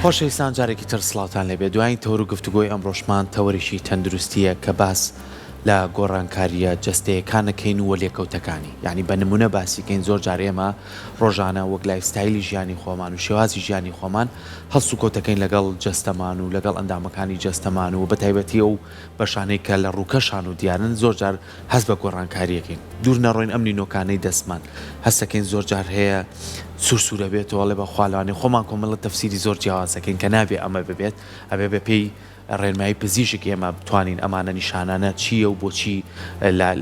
خۆشەویستان جارێکی تر سڵاتان لێبێ دوایین تەور و گفتوگۆی ئەمڕۆژمان تەوەریشی تەندروستیە کە باس لە گۆڕانکاریە جەستەیەکانەکەین و وەلێکەوتەکانی یعنی بە نمونە باسیکەین زۆر جارێمە ڕۆژانە وەک لایفستایلی ژیانی خۆمان و شێوازی ژیانی خۆمان هەڵسو کۆتەکەین لەگەڵ جەستەمان و لەگەڵ ئەندامەکانی جەستەمان و بەتایبەتی ئەو بەشانەی کە لە ڕووکەشان و دیارن زۆر جار هەست بە گۆڕانکاریەکەین دوور نەڕۆین ئەم نینۆکانەی دەستمان هەستەکەین زۆر جار هەیە سوورسوورە بێتەوە لێ بە خواڵوانی خۆمان کۆمەڵە تەفسیری زۆر جیاوازەکەین کە نابێ ئەمە ببێت ئەبێ بە پێی ڕێنمایی پزیشک ئێمە بتوانین ئەمانە نیشانانە چییە و بۆچی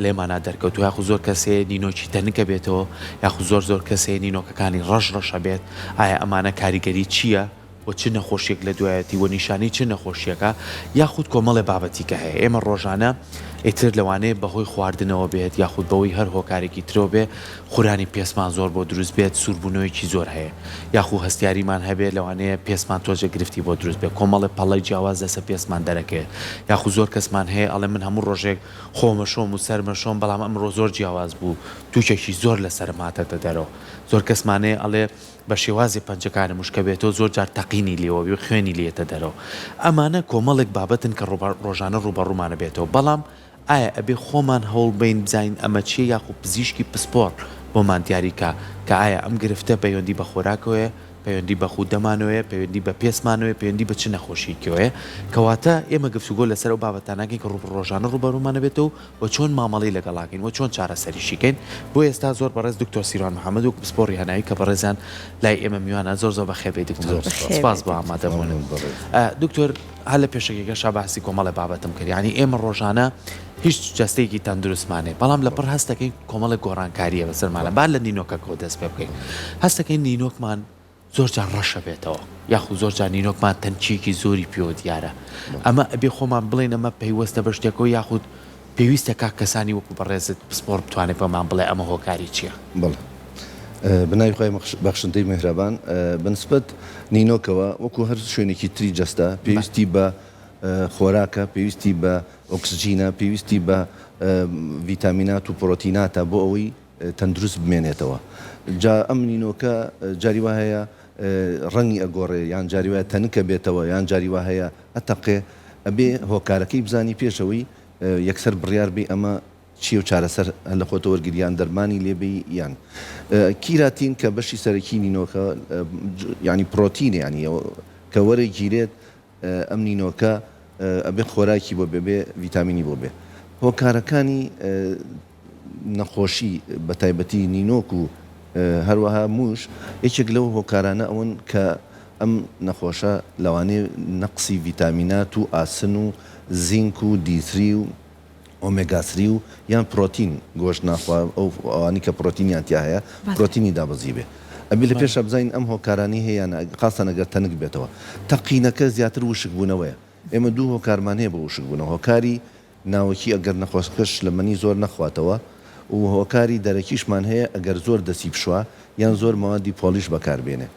لێمانە دەرکەوت و یاخو زۆر کەسێ نینۆکی تەنکە بێتەوە یاخو زۆر کەسێ نینۆکەکانی ڕەشە بێت ئایا ئەمانە کاریگەری چییە و چ نەخۆشیێک لە دوایەتی و نیشانی چ نەخۆشیەکە یاخود کۆمەڵێ بابەتی کە هەیە ئێمە ڕۆژانە ئیتر لەوانەیە بەهۆی خواردنەوە بێت یاخود بەوەی هەر هۆکارێکی ترۆ بێ خورانی پێسمان زۆر بۆ دروست بێت سووربوونەوەیکی زۆر هەیە یاخو هەستیاریمان هەبێت لەوانەیە پێسمان تۆجە گرفتی بۆ دروست بێت کۆمەڵی پەڵی جیاواز دەسە پێسمان دەرەکەێت یاخو زۆر کەسمان هەیە ئەڵێ من هەموو ڕۆژێک خۆمەشۆم و سەرمەشۆم بەڵام ئەمڕۆ زۆر جیاواز بوو تووشێکی زۆر لەسەرم هاتەتە دەرەوە زۆر کەسمانەیە ئەڵێ بە شێوازی پەنجەکانی مشکە بێتەوە زۆر جار تەقینی لێەوە و خوێنی لێتە دەرەوە ئەمانە کۆمەڵێک بابەتن کە ڕۆژانە ڕوبەڕوومانە بێتەوە بەڵام ئایا ئەبێ خۆمان هەوڵ بین بزین ئەمە چیە یاخو پزیشکی پسپۆر بۆمان دیاریکە کە ئایا ئەم گرفتە پەیوەندی بە خۆراکەوەیە پەیوەندی بە خوددەمانەوەیە پەیوەندی بە پێسمانەوەی پەیوەندی بە چ نەخۆشیکەوەیە کەواتە ئێمە گفتوگۆ لەسەر و بابەتانەکەین کە ڕۆژانە ڕوبەڕوومانە بێتەوە و چۆن مامەڵی لەگەڵاکەین و چۆن چارەسەریشیکەین بۆ ئێستا زۆر بەڕێز دکتۆر سیروان محەممەد و پسپۆری هەناوی کە بەڕێزان لای ئێمە میوانە زۆر بەخێبێ دکتۆر سپاس بۆ ئامادەبوون دکتۆر هەر لە پێشەکەیگە شاباسی کۆمەڵە بابەتم کرد ینی ئێمە ڕۆژانە هیچ جەستەیەکی تەندروستمانێ بەڵام لەپڕ هەستەکەی کۆمەڵە گۆڕانکاریە بەسەرمانە با لە نینۆکەکەەوە دەست پێ بکەین هەستەکەی نینۆکمان زۆر جار ڕەشە بێتەوە یاخو زۆر جار نینۆکمان تەنچیەکی زۆری پێوە دیارە ئەمە ئەبێ خۆمان بڵێن ئەمە پەیوەستە بە شتێکەوە یاخود پێویستە کا کەسانی وەکو بەڕێزت پسپۆر بتوانێت بەمان بڵێ ئەمە هۆکاری چییە؟ بڵێ بناوی خۆی بەخشندەی میهرەبان بنسبەت نینۆکەوە وەکو هەر شوێنێکی تری جەستە پێویستی بە خۆراکە پێویستی بە ئۆکسجینە پێویستی بە ڤیتامینات و پرۆتیناتە بۆ ئەوەی تەندروست بمێنێتەوە جا ئەم نینۆکە جاری وا هەیە ڕەنگی ئەگۆڕێ یان جاری وایە تەنکە بێتەوە یان جاری وا هەیە ئەتەقێ ئەبێ هۆکارەکەی بزانی پێشەوەی یەکسەر بڕیار بێ ئەمە چی و چارەسەر لە خۆتە وەرگریان دەرمانی لێبێ یان کیراتین کە بەشی سەرەکی نینۆکە ینی پرۆتینە ینی کە وەرە گیرێت ئەم نینۆکە ئەبێ خۆراکی بۆ بێ ڤیتامینی بۆ بێ هۆکارەکانی نەخۆشی بە تایبەتی نینۆک و هەروەها موش یەکێک لەو هۆکارانە ئەوەن کە ئەم نەخۆشە لەوانەیە نەقسی ڤیتامینات و ئاسن و زینک و دیتری و ئۆمێگاسری و یان پرۆتین گۆشت ناخوا ئەو ئەوانی کە پرۆتینیان تیا هەیە پرۆتینی دابەزی بێ ئەبێ لە پێشە بزین ئەم هۆکارانی هەیە خاستە نەگەر تەنک بێتەوە تەقینەکە زیاتر وشک بوونەوەیە ئێمە دوو هۆکارمان هەیە بە وشک بوونەوە هۆکاری ناوەکی ئەگەر نەخۆشکەش لە منی زۆر نەخواتەوە و هۆکاری دەرەکیشمان هەیە ئەگەر زۆر دەسی بشوە یان زۆر مەوادی پۆلیش بەکاربێنێ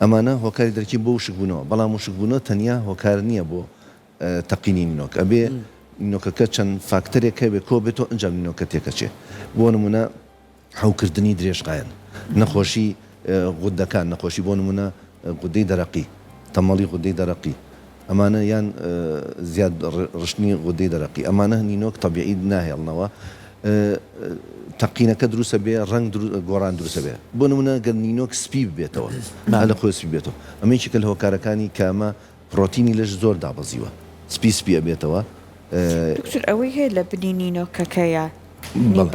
ئەمانە هۆکاری دەرکی بۆ وشک بوونەوە بەڵام وشک بوونەوە تەنیا هۆکار نییە بۆ تەقینی نینۆک ئەبێ نینۆکەکە چەند فاکتەرێک هەبێ کۆ بێتەوە ئەنجام نینۆکە تێکەچێ بۆ نمونە حەوکردنی درێژقایەن نەخۆشی غودەکان نەخۆشی بۆ نمونە غودەی دەرەقی تەمەڵی غودەی دەرەقی ئەمانە یان زیاد ڕشتنی غودەی دەرەقی ئەمانە نینۆک تەبیعی ناهێڵنەوە تەقینەکە دروستە بێ ڕنگ گۆڕان دروستە بێ بۆ نمونە گەر نینۆک سپی بێتەوە لە خۆی سپی بێتەوە ئەمەیەکێکە لە هۆکارەکانی کە ئەمە پرۆتینی لەش زۆر دابەزیوە سپیە بێتەوە دکتۆر ئەوەی هەیە لە بنی نینۆکەکەیە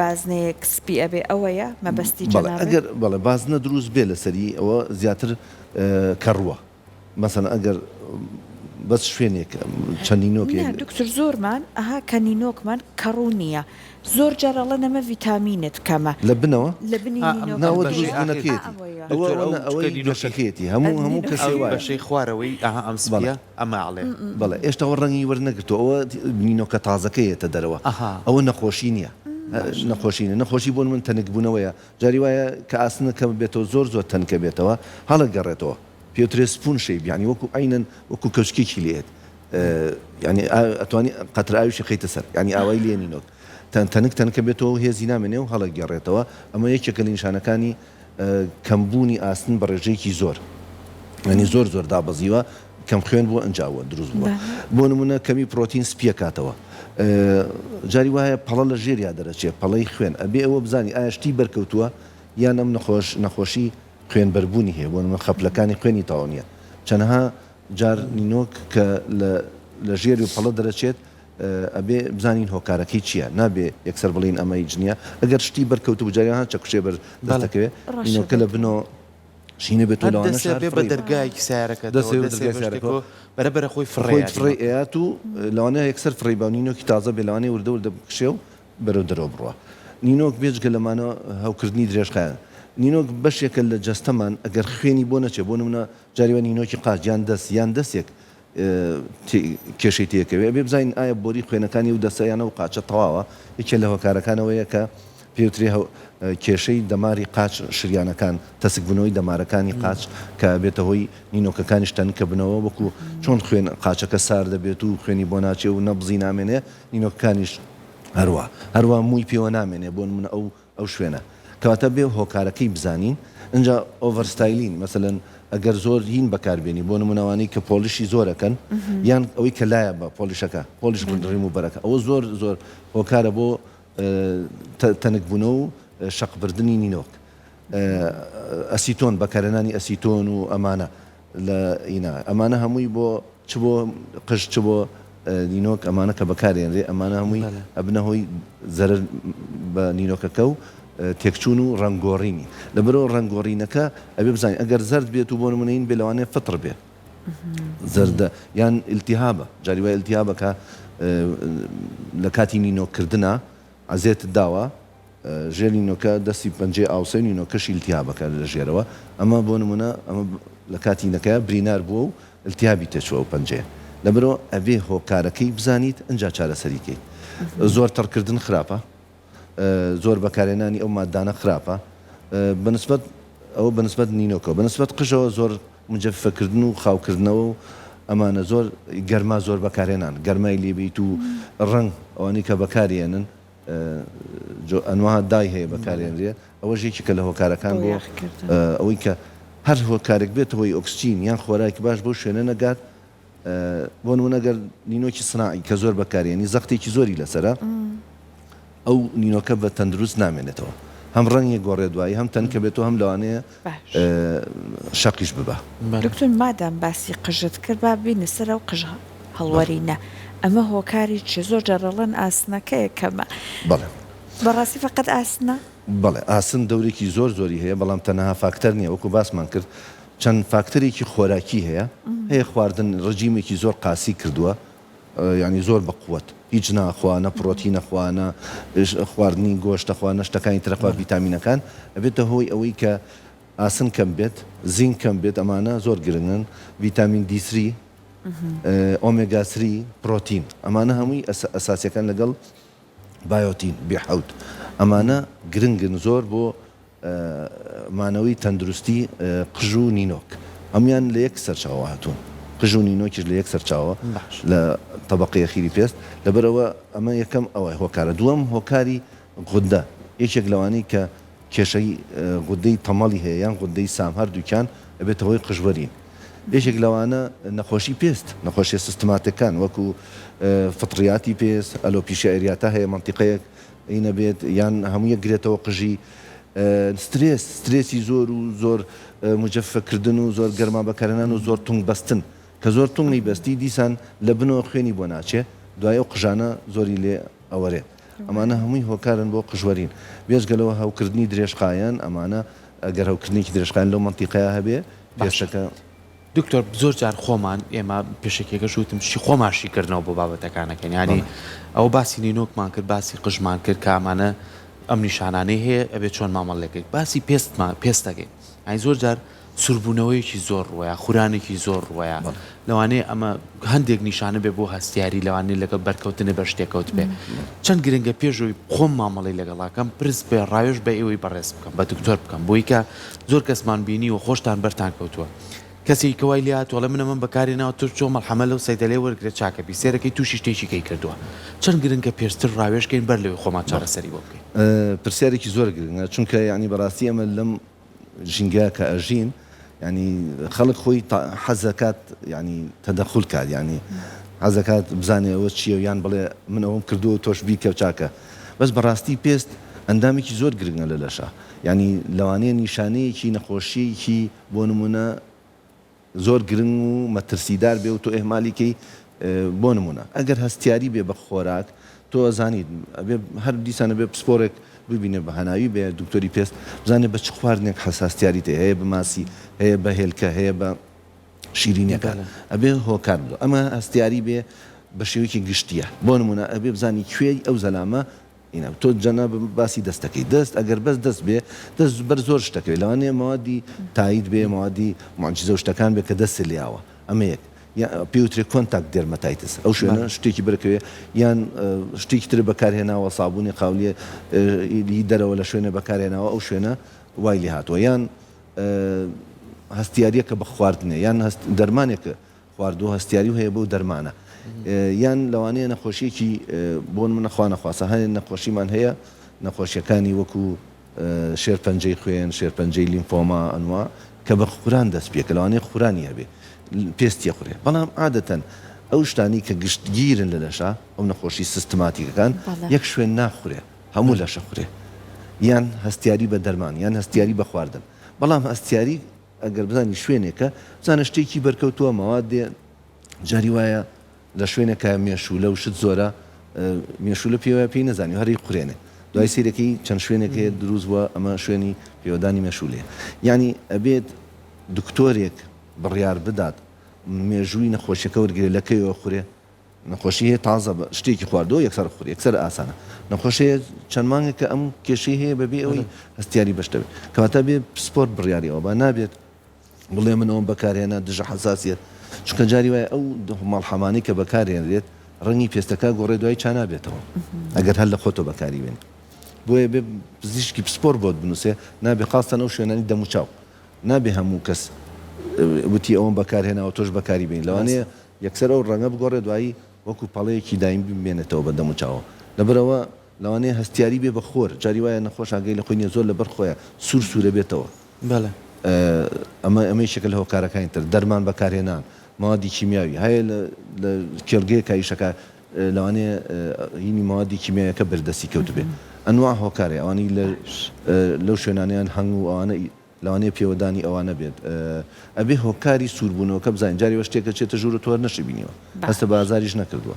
بازنەیەک سپی ئەبێ ئەوەیە مەبەستی ئەگەر بەڵێ بازنە دروست بێ لەسەری ئەوە زیاتر کەڕووە مەسەن ئەگەر بەس شوێنێک چەند نینۆکێک دکتۆر زۆرمان ئەها کە نینۆکمان کەڕوو نییە زۆر جارەڵە نەمە ڤیتامینت کەمە لە بنەوە لە بنی ناوە دروستبوونەکەیەتی ئەوەی نینۆشەکەیەتی هەموو کەسێ وایە بەشەی خوارەوەی ئەم سپیە ئەماڵێ بەڵێ ئێشتاوە ڕەنگی وەرنەگرتەوە ئەوە نینۆکە تازەکەیەتە دەرەوە ئەوە نەخۆشی نییە نەخۆشی بۆن من تەنک بوونەوەیە جاری وایە کە ئاسنەکە بێتەوە زۆر تەنکە بێتەوە هەڵە گەڕێتەوە پێوترێ سپون شەیب ینی وەکو عینەن وەکو کەشکێکی لێت ینی ئەتوانی قەتر ئاویشی خەیتە سەر ینی ئاوای لێ نینۆک تەنکە بێتەوە هێزی نامێنێ و هەڵە گەڕێتەوە ئەمە یەکێکە لە نیشانەکانی کەمبوونی ئاستن بە ڕێژەیەکی زۆر ینی زۆر زۆر دابەزیوە کەم خوێن بۆ ئەنجاوە دروست بووە بۆ نمونە کەمی پرۆتین سپیە کاتەوە جاری وایە پەڵە لە ژێریا دەرەچێت پەڵەی خوێن ئەبێ ئەوە بزانی ئایا شتی بەرکەوتووە یان ئەم نەخۆشی خوێنبەربوونی هەیە بۆ نمە خەپلەکانی خوێنی تەواو نییە چەندەها جار نینۆک کە لە ژێری و پەڵە دەرەچێت ئەبێ بزانین هۆکارەکەی چییە نابێ یەکسەر بڵین ئەمەی جنیە ئەگەر شتی بەرکەوتو بجاریان چەکوشێ بەر دەستەکەوێت نینۆکە لە بنۆ شینە بێت بە دەرگایکی سیارەکە بەرەبەرە خۆی فڕی ئەات و لەوانەیە یەکسەر فڕی با نینۆکی تازە بێ لەوانەیە وردە وردە بکشێ و بەرەو دەرەوە بڕوە نینۆک بێجگە لەمانە هەوکردنی درێژخایە نینۆک بەشێکە لە جەستەمان ئەگەر خوێنی بۆ نەچێت بۆ نمونە جاریوە نینۆکی قاچ یان دەستێک کێشەی تێکەوێ بێ بزانین ئایا بۆری خوێنەکانی و دەسەیانە و قاچە تەواوە یەکێ لە هۆکارەکانەوەیە کە پێوتری کێشەی دەماری قاچ شریانەکان تەسک بنەوەی دەمارەکانی قاچ کە بێتە هۆی نینۆکەکانیش تەنکە بنەوە وەکو چۆن خوێن قاچەکە سار دەبێت و خوێنی بۆ ناچێ و نەبزی نامێنێ نینۆکەکانیش هەروە مووی پێوە نامێنێ بۆ من ئەو شوێنە کەواتە بێ هۆکارەکەی بزانین اینجا ئۆڤەرستایلین مەسەلەن ئەگەر زۆر هین بەکاربێنی بۆ نمونەوانی کە پۆلیشی زۆرەکەن یان ئەوەی کە لایە بە پۆلیشەکە پۆلیش ڕیم و بەرەکە ئەوە زۆر هۆکارە بۆ تەنکبوونە و شەقبردنی نینۆک ئەسیتۆن بەکارهێنانی ئەسیتۆن و ئەمانە لە ئەمانە هەمووی بۆ چ بۆ قژ چ بۆ نینۆک ئەمانە کە بەکارێنرێ ئەمانە هەمووی ئەبنە هۆی زەرر بە نینۆکەکە و تێکچوون و ڕنگۆڕینی لەبەرەوە ڕنگۆڕینەکە ئەبێ بزانین ئەگەر زەرد بێت و بۆ نمونەین بێ لەوانەیە فطر بێت زەردە یان ئیلتیهابە جاری وایە ئیلتیهابەکە لە کاتی نینۆکردنە عەزێت داوە ژێر نینۆکە دەستی پەنجێ ئاوسەی نینۆکەشی ئیلتیهابەکە لە ژێرەوە ئەمە بۆ نمونە ئەمە لە کاتی نەکە برینار بووە و ئیلتیهابی تێچووە پەنجەیە لەبەرەوە ئەبێ هۆکارەکەی بزانیت ئەنجا چارەسەریکەی زۆر تەڕکردن خراپە زۆر بەکارێنانی ئەو مادانە خراپە بەنسبەت ئەوە بەنسبەت نینۆکە بەنسبەت قژەوە زۆر مجەفەکردن و خاوکردنەوە و ئەمانە زۆر گەرما زۆر بەکارێنان گەرمای لێبیت و ڕنگ ئەوانی کە بەکارێنن ئەنوها دای هەیە بەکارێنرێ ئەوە ژێکی کە لە هۆکارەکان بۆ ئەوەی کە هەر هۆکارێک بێت هۆی ئۆکسجین یان خۆراکی باش بۆ شوێنە نەگات بۆ نمونەگەر نینۆکی سناعی کە زۆر بەکارێنی زەختێکی زۆری لەسەرە ئەو نینۆکە بە تەندروست نامێنێتەوە هەم ڕەنگی گۆڕێ دوایی هەم تەنکە بێتەوە هەم لەوانەیە شەقیش ببە دکتۆر مادام باسی قژت کرد با بینە سەر ئەو قژ هەڵوەرینە ئەمە هۆکاری چی زۆر جەڕەڵەن ئاسنەکەیە کەمە بەڵێ بەڕاستی فەقەت ئاسنە بەڵێ ئاسن دەورێکی زۆری هەیە بەڵام تەنەها فاکتەر نییە وەکو باسمان کرد چەند فاکتەرێکی خۆراکی هەیە خواردن ڕژیمێکی زۆر قاسی کردووە ینی زۆر بەقووەت هیچ ناخواانە پرۆتی نەخواانە خواردنی گۆشتەخواانە شتەکانی ترەخوا ڤیتامینەکان ئەبێتە هۆی ئەوەی کە ئاسن کەم بێت زین کەم بێت ئەمانە زۆر گرنگن ڤیتامین دیسری ئۆمێگاسری پرۆتین ئەمانە هەمووی ئەساسیەکان لەگەڵ بایۆتین بێحەوت ئەمانە گرنگن زۆر بۆ مانەوەی تەندروستی قژ و نینۆک ئەمیان لە یەک سەرچاوە هاتوون قژ و نینۆکیش لە یەک سەرچاوە لە طبقەی خیری پێست لەبەرەوە ئەمە یەکەم ئەوە هۆکارە دووەم هۆکاری غودە یەکێک لەوانەی کە کێشەی غودەی تەمەڵی هەیە یان غودەی سام هەردووکیان ئەبێتە هۆی قژوەرین یەکێک لەوانە نەخۆشی پێست نەخۆشیە سیستماتەکان وەکو فطریاتی پێست ئەلۆپیشە ئەریاتە هەیە منتیقەیەک ئینە بێت یان هەموو یەک گرێتەوە قژی سترێسی زۆر و زۆر مجەفەکردن و زۆر گەرما بەکارهێنان و زۆر تونگ بەستن کە زۆر تونگی بەستی دیسان لە بنەوە خوێنی بۆ ناچێ دوای ئەو قژانە زۆری لێ ئەوەرێ ئەمانە هەمووی هۆکارن بۆ قژوەرین بێژگەلەوە هەوکردنی درێژخایەن ئەمانە ئەگەر هەوکردنیکی درێژخایەن لەو منتیقەیە هەبێ پێشەکە دکتۆر زۆر جار خۆمان ئێمە پێشێکێکە شوتم شی خۆماشی کردنەوە بۆ بابەتەکانەکەن ینی ئەو باسی نینۆکمان کرد باسی قژمان کرد کە ئەمانە ئەم نیشانانەی هەیە ئەبێت چۆن مامەڵەکەیت باسی پێستەکەی ئای زۆر جار سوربوونەوەیەکی زۆر ڕوایە خورانێکی زۆر ڕوایە لەوانەیە ئەمە هەندێک نیشانە بێ بۆ هەستیاری لەوانەیە لەگەڵ بەرکەوتنە بە شتێکەوت بێ چەند گرنگە پێشەوەی خۆم مامەڵی لەگەڵاکەم پرس بێ ڕاوێژ بە ئێوەی بەڕێز بکەم بە دکتۆر بکەم بۆی کە زۆر کەسمان بینی و خۆشتان بەرتان کەوتووە کەسی کەوای لات وڵە منە من بەکارێنەوە تر چۆ مەڵحەمە لەو سەیدەلێ وەرگرێت چاکەبی سێرەکەی تووشی شتێکی کەی کردووە چەند گرنگە پێشتر ڕاوێژکەین بەر لەوەی خۆمان چارەسەری بۆ بکەین پرسیارێکی زۆر گرنگە چونکە یعنی بەڕاستی ئەمە لەم ژینگە کە ئەژین يعني خلق خوي حزكات يعني تدخل كاد يعني حزكات بزاني وشي ويان بلا من أوم كردو توش بيكا وشاكا بس براستي بيست عندامي كي زور قرقنا للاشا يعني لواني نشاني كي نخوشي كي بونمونا زور قرن مترسيدار بيو تو إهمالي كي بونمونا أجر هستياري بي بخوراك تو زاني هر ديسانه بي بسبورك ببینه بهانایی به دکتری پیست بزنه به چه خواردنی حساسیتی هی به ماسی هی به هلکه هی به شیرینی که ابی هو کارد اما استیاری به شیوی که گشتیه بونمونه ابی بزنی کی او زلامه اینا تو جناب باسی دستکی دست اگر بس دست به دست برزورش تکی لانه موادی تایید به موادی معجزه وشتکان به کدست لیاوه اما یک یا پیوتری کۆنتاک دێرمەتایتس ئەو شوێنە شتێکی بەرەکەوێ یان شتێکی تر بەکارهێناوە سابوونی قاولیە دەرەوە لە شوێنە بەکارهێناوە ئەو شوێنە وای لێ هاتووە یان هەستیاریەکە بە خواردنێ یان دەرمانێکە خواردووە هەستیاری هەیە بەو دەرمانە یان لەوانەیە نەخۆشیەکی بۆن منە خوا نەخواسە هەیە نەخۆشیمان هەیە نەخۆشیەکانی وەکو شێرپەنجەی خوێن شێرپەنجەی لیمفۆما ئەنوا کە بە خوران دەست پێکە لەوانەیە خورانی هەبێ پێستی خوێ بەڵام عادەتەن ئەو شتانی کە گشتگیرن لە لەشە ئەو نەخۆشی سیستماتیکەکان یەک شوێن ناخورێ هەموو لەشە خوێ یان هەستیاری بە دەرمان یان هەستیاری بە خواردن بەڵام هەستیاری ئەگەر بزانی شوێنێکە بزانە شتێکی بەرکەوتووە مەوادێ جاری وایە لە شوێنێکە مێشولە و شت زۆرە مێشولە پێوە پێی نەزانی هەری قورێنێ دوای سیرەکەی چەند شوێنێکە دروست بووە ئەمە شوێنی پێوەدانی مێشولێ یعنی ئەبێت دکتۆرێک بڕیار بدات مێژووی نەخۆشیەکە وەرگێ لەکەیەوە خوێ نەخۆشی هەیە تازە شتێکی خواردەوە یەکسەر خوێ یەکسەر ئاسانە نەخۆشەیە چەند مانگێکە ئەم کێشەی هەیە بەبێ ئەوەی هەستیاری بەشتەوێت کەواتە بێ سپۆرت بڕیاریەوە با نابێت بڵێ من ئەوم بەکارهێنا دژە حەساسیەت چونکە جاری وایە ئەو ماڵحەمانی کە بەکارهێنرێت ڕەنگی پێستەکە گۆڕێ دوای چا نابێتەوە ئەگەر هەر لە خۆتۆ بەکاری بێن بۆیە بێ پزیشکی پسپۆر بۆت بنووسێ نابێ خاستن ئەو شوێنانی دەموچاو نابێ هەموو کەس وتی ئەوم بەکارهێناوە تۆش بەکاری بین لەوانەیە یەکسەر ئەو ڕەنگە بگۆڕێ دوایی وەکو پەڵەیەکی دایم بمێنێتەوە بە دەموچاوە لەبەرەوە لەوانەیە هەستیاری بێ بە خۆر جاری وایە نەخۆش ئاگەی لە خۆی زۆر لەبەر خۆیە سوورە بێتەوە ئەمە شکل هۆکارەکانی تر دەرمان بەکارهێنان موادی کیمیاوی هەیە لە کێڵگەیە کایشەکە لەوانەیە هینی موادی کیمیاویەکە بەردەستی کەوت بێ ئەنوا هۆکارێ ئەوانەی لەو شوێنانیان هەنگ و ئەوانە لەوانەیە پێوەدانی ئەوانە بێت ئەبێ هۆکاری سووربوونەوە کە بزانین جاری وە شتێکە چێتە ژوور تۆر نەشی بینیوە هەستە بازاریش نەکردووە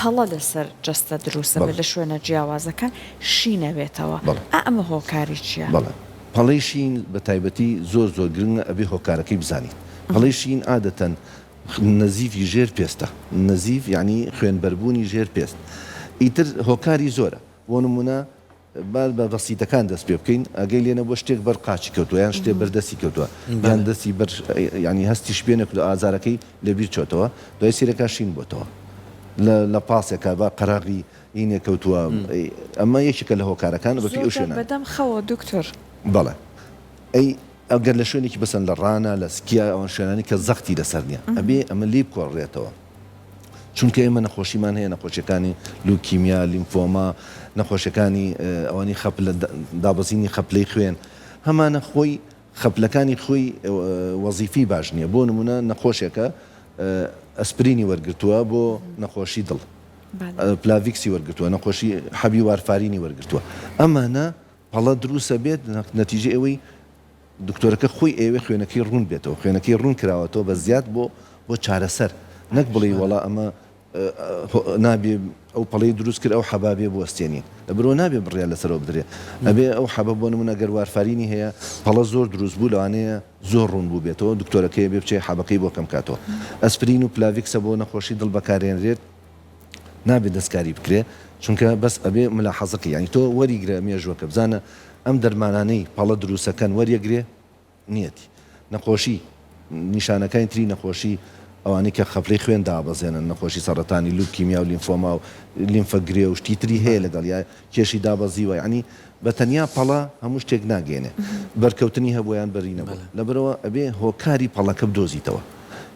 پەڵە لەسەر جەستە دروستە لە شوێنە جیاوازەکان شینەوێتەوە ئەمە هۆکاری چییە؟ بەڵێ پەڵەی شین بە تایبەتی زۆر گرنگە ئەبێ هۆکارەکەی بزانین پەڵەی شین عادەتەن نەزیفی ژێر پێستە نەزیف یعنی خوێنبەربوونی ژێر پێست ئیتر هۆکاری زۆرە بۆ نمونە بە بەسیتەکان دەست پێ بکەین ئەگەی لێنە بۆ شتێک بەرقاچی کەوتووە یان شتێ بەردەستی کەوتووە یان دەستی ینی هەستی شپێنێک لە ئازارەکەی لەبیر چۆتەوە دوای سیرەکە شین بۆتەوە لە پاسێکە بە قەراغی هینێ کەوتووە ئەمە یەکێکە لە هۆکارەکان بەپی ئەو شوێنە بەدەم خەوە دکتۆر بەڵێ ئەی ئەگەر لە شوێنێکی بەسەن لە ڕانە لە سکیا ئەوان شوێنانی کە زەختی لەسەر نییە ئەبێ ئەمە لی بکۆڕێتەوە چونکە ئێمە نەخۆشیمان هەیە نەخۆشیەکانی لوکیمیا لیمفۆما نەخۆشیەکانی ئەوانی خەپ لە دابەزینی خەپلەی خوێن هەمانە خۆی خەپلەکانی خۆی وەزیفی باش نییە بۆ نمونە نەخۆشیەکە ئەسپرینی وەرگرتووە بۆ نەخۆشی دڵ پلاڤیکسی وەرگرتووە نەخۆشی حەبی وارفارینی وەرگرتووە ئەمانە پەڵە دروستە بێت نەتیجە ئەوەی دکتۆرەکە خۆی ئێوێ خوێنەکەی ڕوون بێتەوە خوێنەکەی ڕوون کراوەتەوە بە زیاد بۆ چارەسەر نەک بڵێ وەڵا ئەمە نابێ ئەو پەڵەی دروست کرد ئەو حەبابێ بۆ ئەستێنی لەبرەوە نابێ بڕیا لەسەرەوە بدرێ ئەبێ ئەو حەبە بۆ نمونە گەر وارفارینی هەیە پەڵە زۆر دروست بوو لەوانەیە زۆر ڕوون بوو بێتەوە دکتۆرەکەی بێ بچێ حەبەکەی بۆ کەم کاتەوە ئەسپرین و پلاڤیکسە بۆ نەخۆشی دڵ بەکارێنرێت نابێت دەستکاری بکرێ چونکە بەس ئەبێ ملاحەزەکە یعنی تۆ وەریگرە مێژوەکە بزانە ئەم دەرمانانەی پەڵە دروستەکەن وەریەگرێ نیەتی نەخۆشی نیشانەکانی تری نەخۆشی ئەوانی کە خەپلەی خوێن دابەزێنن نەخۆشی سەرەتانی لوکیمیا و لیمفۆما و لیمفەگرێ و شتی تری هەیە لەگەڵ یا کێشی دابەزیوە یعنی بە تەنیا پەڵە هەموو شتێک ناگێنێ بەرکەوتنی هەبوویان بەرینەوە لەبەرەوە ئەبێ هۆکاری پەڵەکە بدۆزیتەوە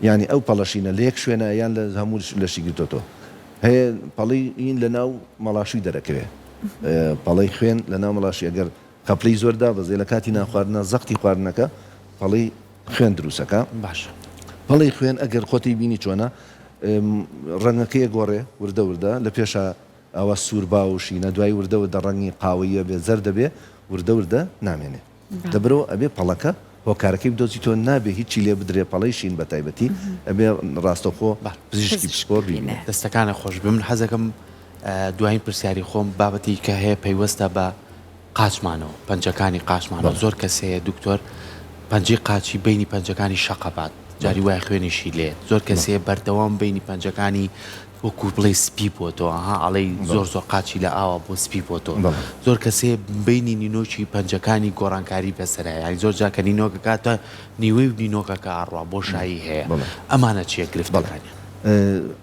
یعنی ئەو پەڵەشینە لە یەک شوێنە یان لە هەموو لەشی گرتۆتەوە هەیە پەڵی ئین لە ناو مەڵاشوی دەرەکەوێ پەڵەی خوێن لە ناو مەڵاشی ئەگەر خەپلەی زۆردا بەزێ لە کاتی ناخواردنە زەختی خواردنەکە پەڵی خوێن دروستەکە باش پەڵی خوێن ئەگەر خۆتی بینی چۆنە ڕەنگەکەی گۆڕێ وردە وردە لە پێشە ئەوە سووربا و شینە دوای وردە وردە ڕەنگی قاوەیە بێ زەر دەبێ وردە وردە نامێنێ دەبرەوە ئەبێ پەڵەکە هۆکارەکەی بدۆزیتۆ نابێ هیچی لێ بدرێ پەڵەی شین بە تایبەتی ئەبێ ڕاستەخۆ پزیشکی پسپۆر بینێ دەستەکانە خۆش بم حەزەکەم دوایین پرسیاری خۆم بابەتی کە هەیە پەیوەستە بە قاچمانەوە پەنجەکانی قاچمانەوە زۆر کەسەیە دکتۆر پەنجەی قاچی بینی پەنجەکانی شەقەبات جاری وای خوێنیشی لێ زۆر کەسەیە بەردەوام بینی پەنجەکانی وەکو بڵێ سپی بۆتەوە ها ئەڵەی زۆر زۆر قاچی لە ئاوە بۆ سپی بۆتەوە زۆر کەسێ بینی نینۆکی پەنجەکانی گۆڕانکاری بەسەرایە زۆر جاکە نینۆکە کاتە نیوەی و نینۆکەکە ئاڕوا بۆ شایی هەیە ئەمانە چیە گرفتەکانی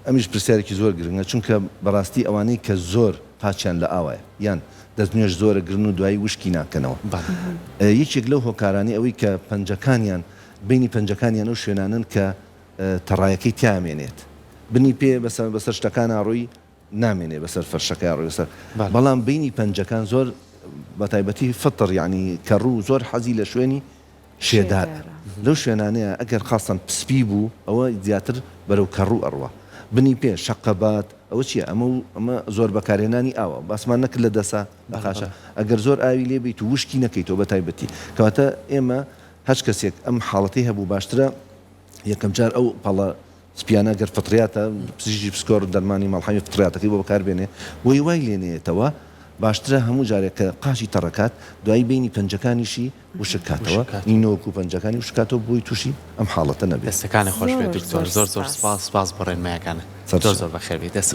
ئەمیش پرسیارێکی زۆر گرنگە چونکە بەڕاستی ئەوانەی کە زۆر قاچیان لە ئاوایە یان دەستنوێژ زۆرە گرن و دوایی وشکی ناکەنەوە یەکێک لەو هۆکارانی ئەوەی کە پەنجەکانیان بینی پەنجەکانیان ئەو شوێنانن کە تەڕایەکەی تیامێنێت بنی پێ بەسەر شتەکان ئاڕۆی نامێنێ بەسەر فەرشەکە ڕۆی سەر بەڵام بینی پەنجەکان زۆر بە تایبەتی فطر یعنی کەڕوو زۆر حەزی لە شوێنی شێدار لەو شوێنانەیە ئەگەر خاستن پسپی بوو ئەوە زیاتر بەرەو کەڕوو ئەڕوە بنی پێ شەقەبات ئەوە چیە ئەمە زۆر بەکارهێنانی ئاوە باسمان نەکرد لە دەسا بەخاشە ئەگەر زۆر ئاوی لێ بیت و وشکی نەکەیتەوە بە تایبەتی کەواتە ئێمە هەچ کەسێک ئەم حاڵەتی هەبوو باشترە یەکەم جار ئەو پەڵە سپیانە گەر فتریاتە پزیشکی پسکۆر دەرمانی ماڵحەمی فتریاتەکەی بۆ بەکاربێنێ بۆی وای لێنێتەوە باشترە هەموو جارێک کە قاچی تەڕەکات دوای بینی پەنجەکانیشی وشکاتەوە نینۆک و پەنجەکانی وشکاتەوە بۆی تووشی ئەم حاڵەتە نەبێت دەستەکانی خۆش بێت دکتۆر زۆر زۆر سپاس بۆ ڕێنمایەکانە زۆر زۆر بەخێر بێت دەست